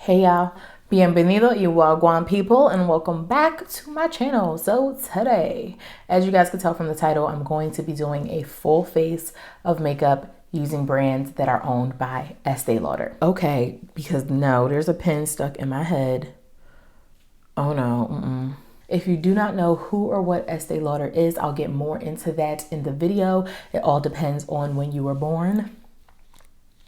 Hey y'all, bienvenido y GWAAN people, and welcome back to my channel. So today, as you guys can tell from the title, I'm going to be doing a full face of makeup using brands that are owned by Estee Lauder. Okay, because no, there's a pin stuck in my head. Oh no, If you do not know who or what Estee Lauder is, I'll get more into that in the video. It all depends on when you were born.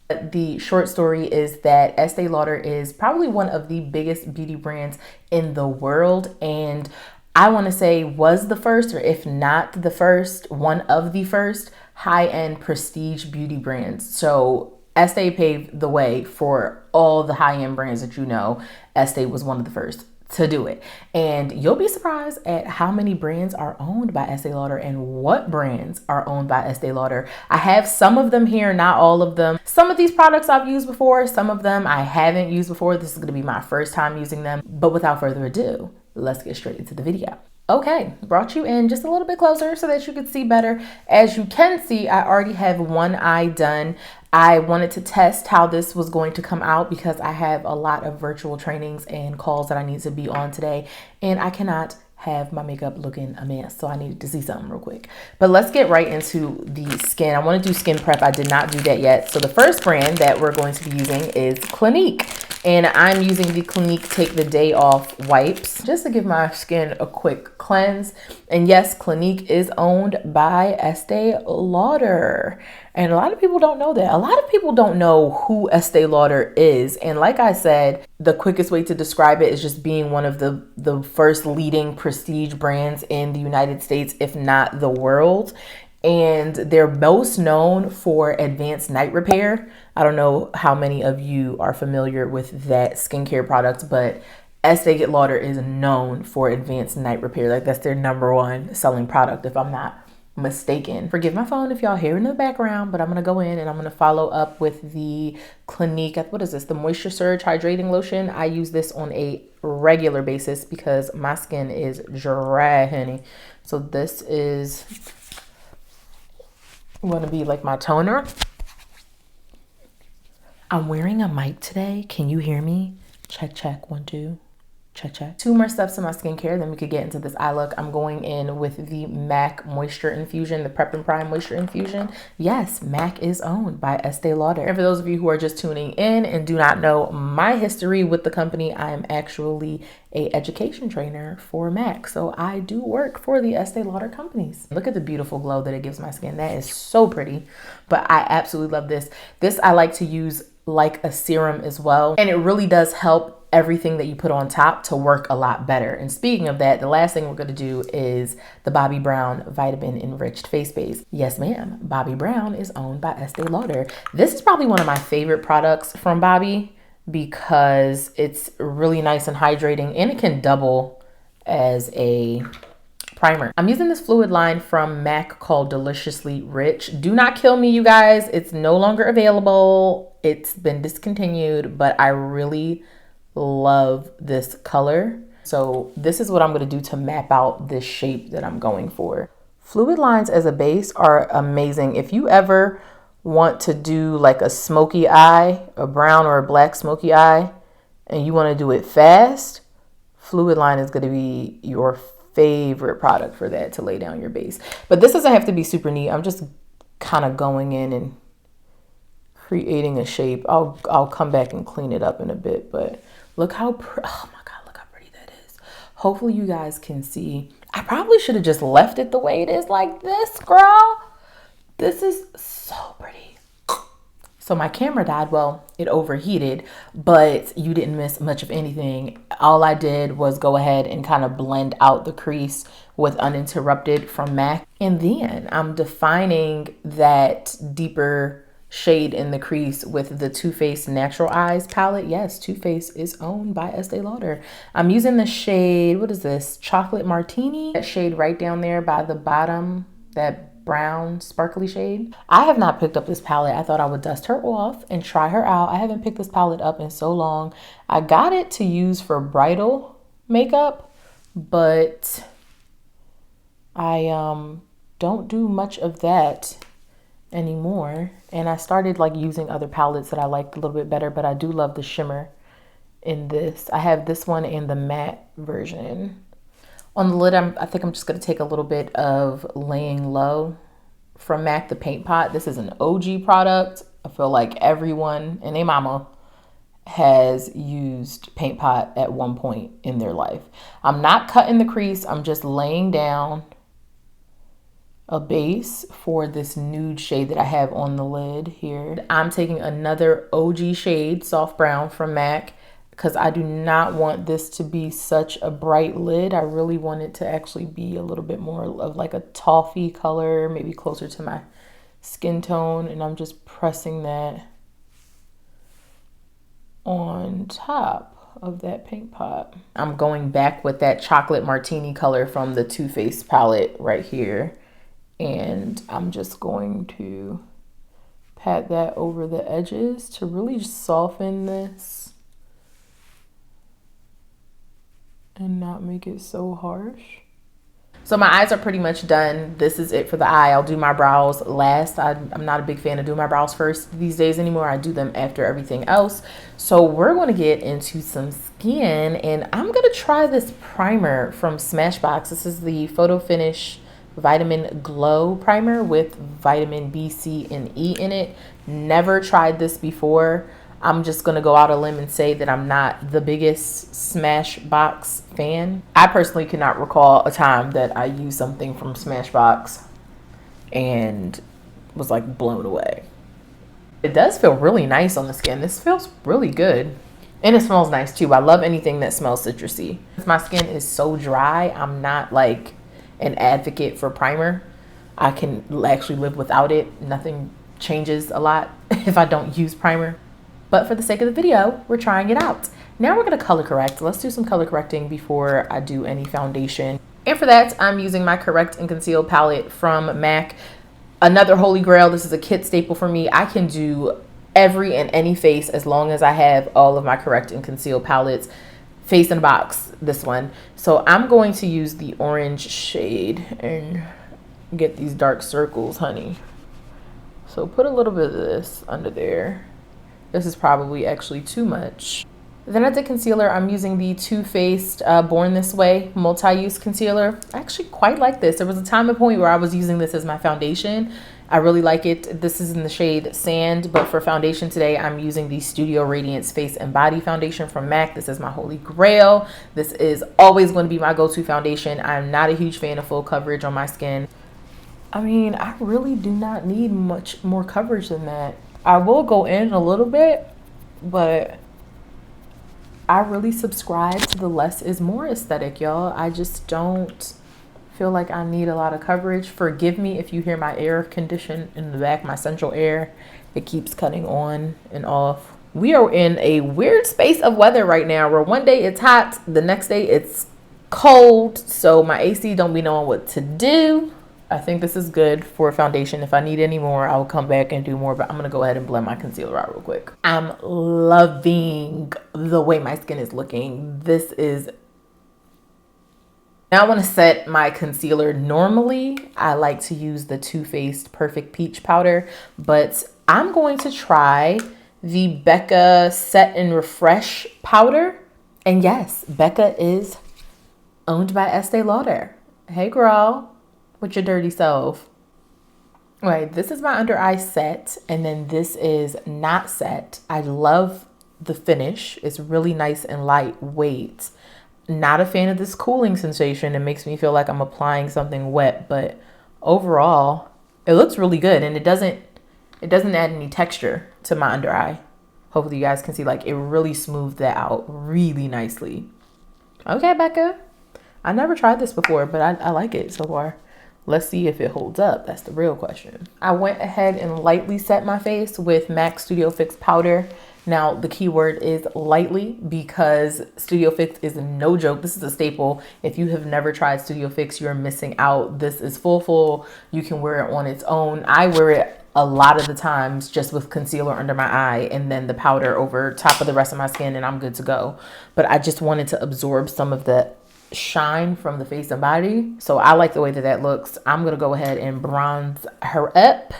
The short story is that Estee Lauder is probably one of the biggest beauty brands in the world, and I want to say was the first, or if not the first, one of the first high-end prestige beauty brands. So Estee paved the way for all the high-end brands that you know. Estee was one of the first to do it. And you'll be surprised at how many brands are owned by Estee Lauder and what brands are owned by Estee Lauder. I have some of them here, not all of them. Some of these products I've used before, some of them I haven't used before. This is going to be my first time using them. But without further ado, let's get straight into the video. Okay, brought you in just a little bit closer so that you could see better. As you can see, I already have one eye done. I wanted to test how this was going to come out because I have a lot of virtual trainings and calls that I need to be on today, and I cannot have my makeup looking a mess, so I needed to see something real quick. But let's get right into the skin. I want to do skin prep. I did not do that yet. So the first brand that we're going to be using is Clinique, and I'm using the Clinique Take the Day Off wipes just to give my skin a quick cleanse. And yes, Clinique is owned by Estee Lauder. And a lot of people don't know that. A lot of people don't know who Estee Lauder is. And like I said, the quickest way to describe it is just being one of the first leading prestige brands in the United States, if not the world. And they're most known for advanced night repair. I don't know how many of you are familiar with that skincare product, but Estee Lauder is known for advanced night repair. Like, that's their number one selling product, if I'm not mistaken. Forgive my phone if y'all hear in the background, but I'm gonna go in and I'm gonna follow up with the Clinique, what is this? The Moisture Surge Hydrating Lotion. I use this on a regular basis because my skin is dry, honey. So this is gonna be like my toner. I'm wearing a mic today. Can you hear me? Check, check, 1, 2. Check, check. 2 more steps to my skincare, then we could get into this eye look. I'm going in with the MAC Moisture Infusion, the Prep+Prime Moisture Infusion. Yes, MAC is owned by Estee Lauder. And for those of you who are just tuning in and do not know my history with the company, I am actually an education trainer for MAC. So I do work for the Estee Lauder companies. Look at the beautiful glow that it gives my skin. That is so pretty, but I absolutely love this. This I like to use like a serum as well. And it really does help everything that you put on top to work a lot better. And speaking of that, the last thing we're going to do is the Bobbi Brown Vitamin Enriched Face Base. Yes, ma'am. Bobbi Brown is owned by Estee Lauder. This is probably one of my favorite products from Bobbi because it's really nice and hydrating, and it can double as a primer. I'm using this fluid line from MAC called Deliciously Rich. Do not kill me, you guys. It's no longer available. It's been discontinued, but I really love this color. So this is what I'm going to do to map out this shape that I'm going for. Fluid lines as a base are amazing. If you ever want to do like a smoky eye, a brown or a black smoky eye, and you want to do it fast, fluid line is going to be your favorite product for that, to lay down your base. But this doesn't have to be super neat. I'm just kind of going in and creating a shape. I'll come back and clean it up in a bit, but look how oh my god, look how pretty that is. Hopefully you guys can see. I probably should have just left it the way it is, like this, girl. This is so pretty. So my camera died. Well, it overheated, but you didn't miss much of anything. All I did was go ahead and kind of blend out the crease with Uninterrupted from MAC. And then I'm defining that deeper shade in the crease with the Too Faced Natural Eyes palette. Yes, Too Faced is owned by Estee Lauder. I'm using the shade, what is this? Chocolate Martini. That shade right down there by the bottom, that brown sparkly shade. I have not picked up this palette. I thought I would dust her off and try her out. I haven't picked this palette up in so long. I got it to use for bridal makeup, but I don't do much of that anymore. And I started like using other palettes that I liked a little bit better, but I do love the shimmer in this. I have this one and the matte version. On the lid, I think I'm just going to take a little bit of Laying Low from MAC, the paint pot. This is an OG product. I feel like everyone and their mama has used paint pot at one point in their life. I'm not cutting the crease. I'm just laying down a base for this nude shade that I have on the lid here. I'm taking another OG shade, soft brown from MAC, because I do not want this to be such a bright lid. I really want it to actually be a little bit more of like a toffee color, maybe closer to my skin tone. And I'm just pressing that on top of that paint pot. I'm going back with that chocolate martini color from the Too Faced palette right here. And I'm just going to pat that over the edges to really soften this and not make it so harsh. So my eyes are pretty much done. This is it for the eye. I'll do my brows last. I'm not a big fan of doing my brows first these days anymore. I do them after everything else. So we're going to get into some skin, and I'm going to try this primer from Smashbox. This is the Photo Finish Vitamin Glow Primer with vitamin B, C, and E in it. Never tried this before. I'm just going to go out on a limb and say that I'm not the biggest Smashbox fan. I personally cannot recall a time that I used something from Smashbox and was like blown away. It does feel really nice on the skin. This feels really good. And it smells nice too. I love anything that smells citrusy. My skin is so dry, I'm not like an advocate for primer. I can actually live without it. Nothing changes a lot if I don't use primer. But for the sake of the video, we're trying it out. Now we're gonna color correct. Let's do some color correcting before I do any foundation. And for that, I'm using my Correct and Conceal palette from MAC. Another holy grail. This is a kit staple for me. I can do every and any face as long as I have all of my Correct and Conceal palettes. Face in a box, this one. So I'm going to use the orange shade and get these dark circles, honey. So put a little bit of this under there. This is probably actually too much. Then at the concealer, I'm using the Too Faced Born This Way multi-use concealer. I actually quite like this. There was a time and point where I was using this as my foundation. I really like it. This is in the shade Sand, but for foundation today, I'm using the Studio Radiance Face and Body Foundation from MAC. This is my holy grail. This is always going to be my go-to foundation. I'm not a huge fan of full coverage on my skin. I mean, I really do not need much more coverage than that. I will go in a little bit, but I really subscribe to the less is more aesthetic, y'all. I just don't feel like I need a lot of coverage. Forgive me if you hear my air condition in the back, my central air. It keeps cutting on and off. We are in a weird space of weather right now where one day it's hot, the next day it's cold. So my AC don't be knowing what to do. I think this is good for foundation. If I need any more, I will come back and do more, but I'm gonna go ahead and blend my concealer out real quick. I'm loving the way my skin is looking. This is, now I wanna set my concealer. Normally, I like to use the Too Faced Perfect Peach Powder, but I'm going to try the Becca Set and Refresh Powder. And yes, Becca is owned by Estee Lauder. Hey girl. With your dirty self. Right, this is my under eye set, and then this is not set. I love the finish. It's really nice and lightweight. Not a fan of this cooling sensation. It makes me feel like I'm applying something wet, but overall, it looks really good, and it doesn't add any texture to my under eye. Hopefully you guys can see, like, it really smoothed that out really nicely. Okay, Becca. I never tried this before, but I like it so far. Let's see if it holds up. That's the real question. I went ahead and lightly set my face with MAC Studio Fix powder. Now, the key word is lightly because Studio Fix is no joke. This is a staple. If you have never tried Studio Fix, you're missing out. This is full. You can wear it on its own. I wear it a lot of the times just with concealer under my eye and then the powder over top of the rest of my skin, and I'm good to go. But I just wanted to absorb some of the shine from the face and body, so I like the way that looks. I'm gonna go ahead and bronze her up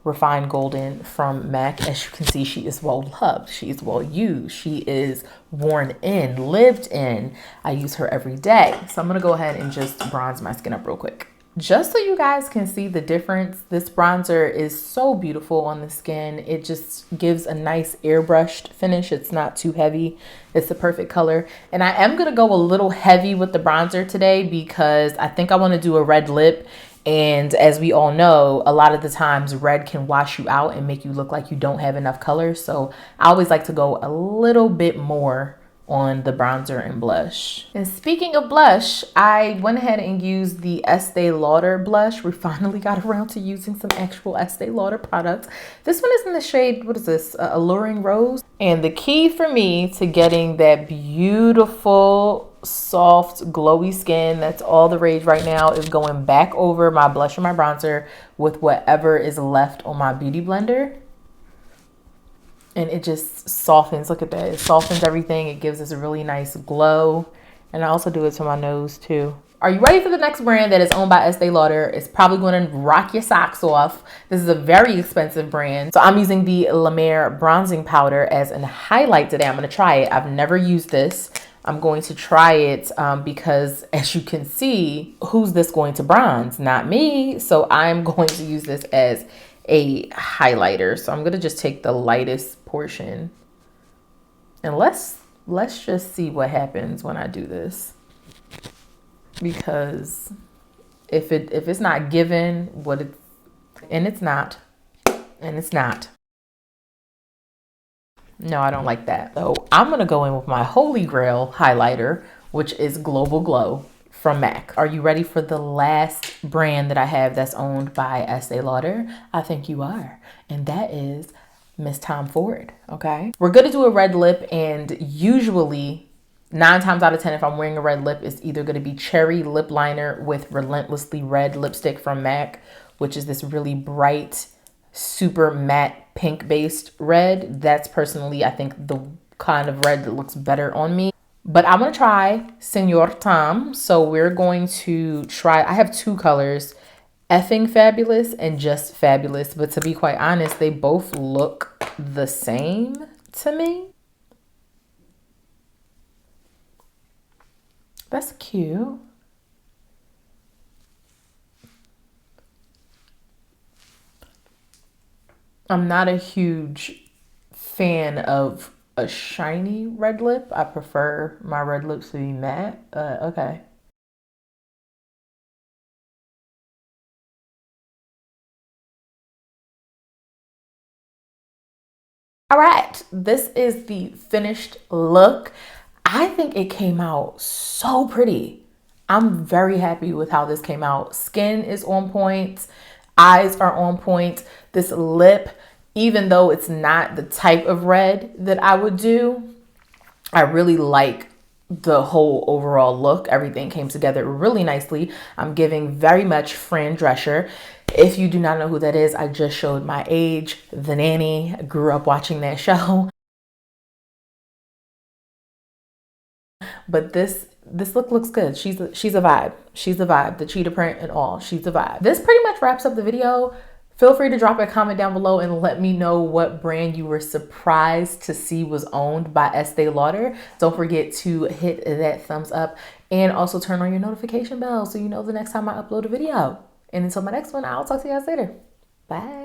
Refined Golden from MAC. As you can see, she is well loved. She is well used. She is worn in, lived in. I use her every day. So I'm going to go ahead and just bronze my skin up real quick. Just so you guys can see the difference, this bronzer is so beautiful on the skin. It just gives a nice airbrushed finish. It's not too heavy. It's the perfect color. And I am going to go a little heavy with the bronzer today because I think I want to do a red lip. And as we all know, a lot of the times red can wash you out and make you look like you don't have enough color. So I always like to go a little bit more on the bronzer and blush. And speaking of blush, I went ahead and used the Estee Lauder blush. We finally got around to using some actual Estee Lauder products. This one is in the shade, what is this? Alluring Rose. And the key for me to getting that beautiful, soft, glowy skin that's all the rage right now is going back over my blush and my bronzer with whatever is left on my beauty blender. And it just softens. Look at that. It softens everything. It gives us a really nice glow. And I also do it to my nose too. Are you ready for the next brand that is owned by Estee Lauder? It's probably going to rock your socks off. This is a very expensive brand. So I'm using the La Mer bronzing powder as a highlight today. I'm going to try it. I've never used this. I'm going to try it because, as you can see, who's this going to bronze? Not me. So I'm going to use this as a highlighter. So I'm going to just take the lightest portion. And let's just see what happens when I do this. Because if it's not given what it, and it's not. No, I don't like that. So I'm going to go in with my holy grail highlighter, which is Global Glow from MAC. Are you ready for the last brand that I have that's owned by Estee Lauder? I think you are. And that is Miss Tom Ford, okay? We're going to do a red lip, and usually 9 times out of 10, if I'm wearing a red lip, it's either going to be cherry lip liner with Relentlessly Red lipstick from MAC, which is this really bright, super matte pink based red. That's personally, I think, the kind of red that looks better on me. But I'm going to try Senor Tom. So we're going to try, I have 2 colors, Effing Fabulous and Just Fabulous. But to be quite honest, they both look the same to me. That's cute. I'm not a huge fan of a shiny red lip. I prefer my red lips to be matte. Okay. All right, this is the finished look. I think it came out so pretty. I'm very happy with how this came out. Skin is on point. Eyes are on point. This lip, even though it's not the type of red that I would do, I really like the whole overall look. Everything came together really nicely. I'm giving very much Fran Drescher. If you do not know who that is, I just showed my age. The Nanny. I grew up watching that show. But this look looks good. She's a vibe. She's a vibe. The cheetah print and all. She's a vibe. This pretty much wraps up the video. Feel free to drop a comment down below and let me know what brand you were surprised to see was owned by Estee Lauder. Don't forget to hit that thumbs up and also turn on your notification bell so you know the next time I upload a video. And until my next one, I'll talk to you guys later. Bye.